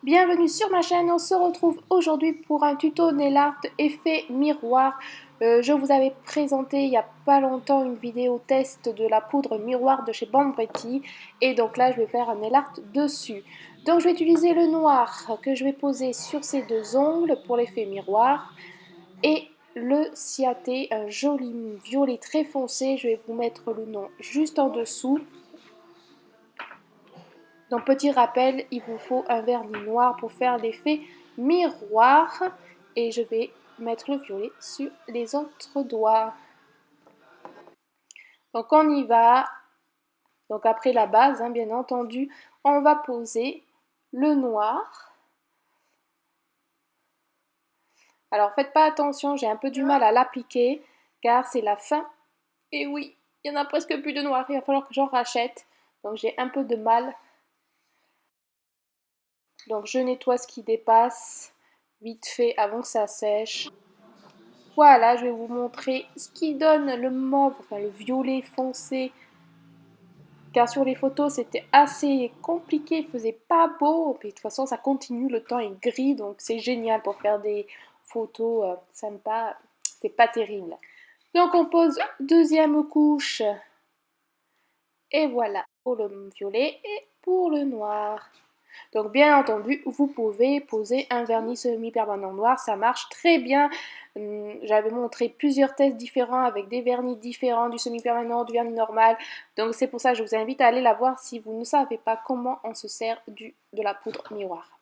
Bienvenue sur ma chaîne, on se retrouve aujourd'hui pour un tuto nail art effet miroir. Je vous avais présenté il n'y a pas longtemps une vidéo test de la poudre miroir de chez Bambretti et donc là je vais faire un nail art dessus. Donc je vais utiliser le noir que je vais poser sur ces deux ongles pour l'effet miroir et le ciaté, un joli violet très foncé. Je vais vous mettre le nom juste en dessous. Donc petit rappel, il vous faut un vernis noir pour faire l'effet miroir. Et je vais mettre le violet sur les autres doigts. Donc on y va. Donc après la base, bien entendu, on va poser le noir. Alors faites pas attention, j'ai un peu du mal à l'appliquer car c'est la fin. Et oui, il n'y en a presque plus de noir, il va falloir que j'en rachète. Donc j'ai un peu de mal. Donc je nettoie ce qui dépasse vite fait avant que ça sèche. Voilà, je vais vous montrer ce qui donne le mauve, enfin le violet foncé. Car sur les photos c'était assez compliqué, il faisait pas beau. Mais de toute façon ça continue, le temps est gris, donc c'est génial pour faire des photos sympas. C'est pas terrible. Donc on pose deuxième couche. Et voilà pour le violet et pour le noir. Donc bien entendu, vous pouvez poser un vernis semi-permanent noir, ça marche très bien. J'avais montré plusieurs tests différents avec des vernis différents, du semi-permanent, du vernis normal. Donc c'est pour ça que je vous invite à aller la voir si vous ne savez pas comment on se sert de la poudre miroir.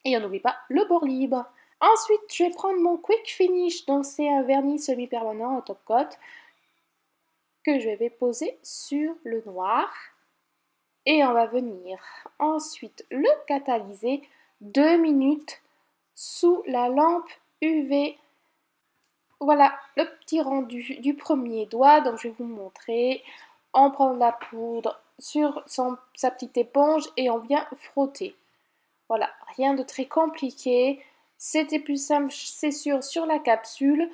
Et on n'oublie pas le bord libre. Ensuite, je vais prendre mon Quick Finish, donc c'est un vernis semi-permanent en top coat que je vais poser sur le noir. Et on va venir ensuite le catalyser 2 minutes sous la lampe UV. Voilà le petit rendu du premier doigt. Donc je vais vous montrer. On prend la poudre sur sa petite éponge et on vient frotter. Voilà, rien de très compliqué. C'était plus simple, c'est sûr, sur la capsule.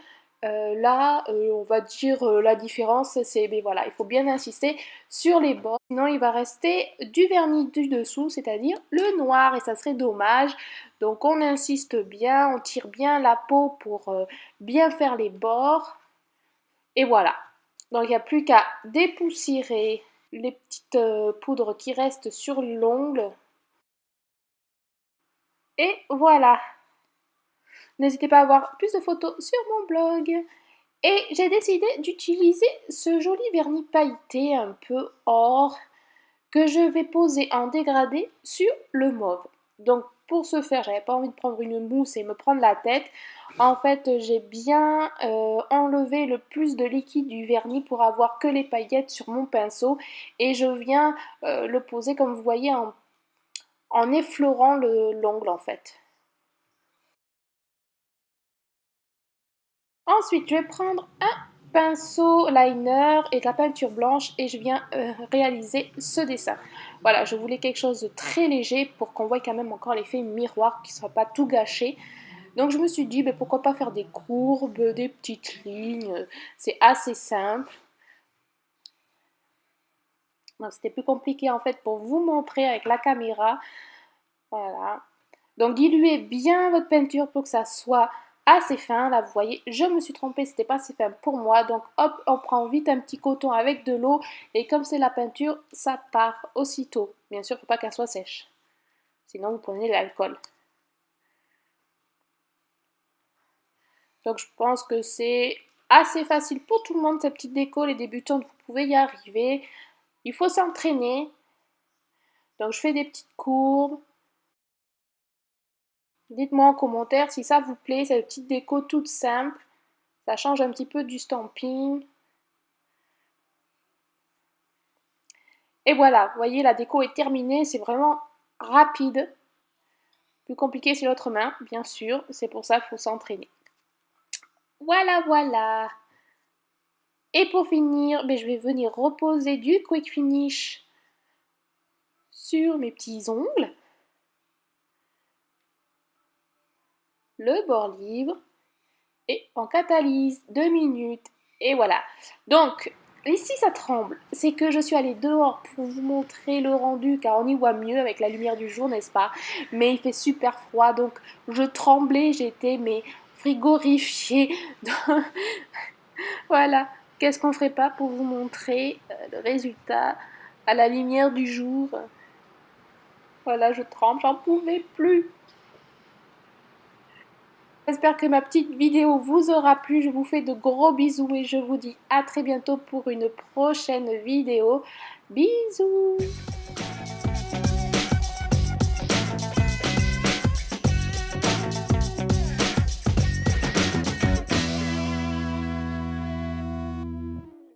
Là, on va dire la différence, c'est, mais voilà, il faut bien insister sur les bords. Sinon, il va rester du vernis du dessous, c'est-à-dire le noir, et ça serait dommage. Donc, on insiste bien, on tire bien la peau pour bien faire les bords. Et voilà. Donc, il n'y a plus qu'à dépoussiérer les petites poudres qui restent sur l'ongle. Et voilà. N'hésitez pas à voir plus de photos sur mon blog. Et j'ai décidé d'utiliser ce joli vernis pailleté un peu or que je vais poser en dégradé sur le mauve. Donc pour ce faire, j'avais pas envie de prendre une mousse et me prendre la tête. En fait, j'ai bien enlevé le plus de liquide du vernis pour avoir que les paillettes sur mon pinceau. Et je viens le poser comme vous voyez en effleurant l'ongle en fait. Ensuite, je vais prendre un pinceau liner et de la peinture blanche et je viens réaliser ce dessin. Voilà, je voulais quelque chose de très léger pour qu'on voit quand même encore l'effet miroir, qui ne soit pas tout gâché. Donc je me suis dit, pourquoi pas faire des courbes, des petites lignes, c'est assez simple. Donc c'était plus compliqué en fait pour vous montrer avec la caméra. Voilà. Donc diluez bien votre peinture pour que ça soit assez fin. Là vous voyez, je me suis trompée, c'était pas assez fin pour moi. Donc hop, on prend vite un petit coton avec de l'eau. Et comme c'est la peinture, ça part aussitôt. Bien sûr, il ne faut pas qu'elle soit sèche. Sinon vous prenez de l'alcool. Donc je pense que c'est assez facile pour tout le monde, cette petite déco. Les débutants, vous pouvez y arriver. Il faut s'entraîner. Donc je fais des petites courbes. Dites-moi en commentaire si ça vous plaît, cette petite déco toute simple. Ça change un petit peu du stamping. Et voilà, vous voyez, la déco est terminée. C'est vraiment rapide. Plus compliqué, c'est l'autre main, bien sûr. C'est pour ça qu'il faut s'entraîner. Voilà, voilà. Et pour finir, je vais venir reposer du Quick Finish sur mes petits ongles. Le bord libre. Et on catalyse 2 minutes. Et voilà. Donc, Et si ça tremble, c'est que je suis allée dehors pour vous montrer le rendu, car on y voit mieux avec la lumière du jour, n'est-ce pas? Mais il fait super froid, donc je tremblais, j'étais mais frigorifiée. Voilà, qu'est-ce qu'on ferait pas pour vous montrer le résultat à la lumière du jour? Voilà, je tremble, j'en pouvais plus. J'espère que ma petite vidéo vous aura plu. Je vous fais de gros bisous et je vous dis à très bientôt pour une prochaine vidéo. Bisous!